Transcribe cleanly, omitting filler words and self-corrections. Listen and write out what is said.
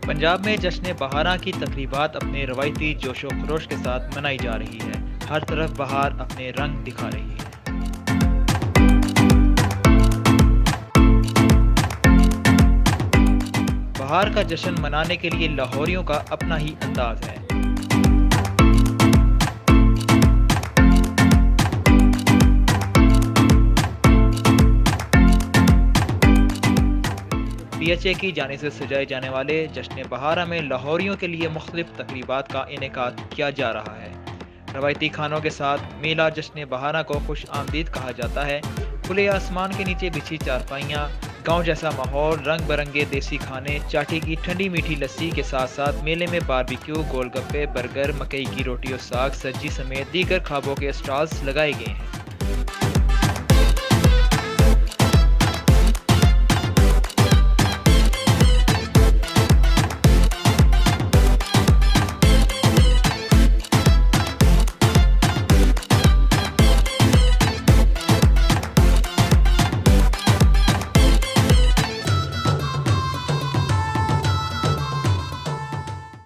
पंजाब में जश्न-ए-बहारां की तकरीबात अपने रवायती जोशो खरोश के साथ मनाई जा रही है। हर तरफ बहार अपने रंग दिखा रही है। बहार का जश्न मनाने के लिए लाहौरियों का अपना ही अंदाज है। PHA की जानिब से सजाए जाने वाले जश्न-ए-बहारां में लाहौरियों के लिए मुख्तलिफ तकरीबात का इनेकाद किया जा रहा है। रवायती खानों के साथ मेला जश्न-ए-बहारां को खुश आमदीद कहा जाता है। खुले आसमान के नीचे बिछी चारपाइयाँ, गांव जैसा माहौल, रंग बिरंगे देसी खाने, चाटी की ठंडी मीठी लस्सी के साथ साथ मेले में बारबेक्यू, गोलगप्पे, बर्गर, मकई की रोटी और साग, सब्जी समेत दीगर खाबों के स्टॉल्स लगाए गए हैं।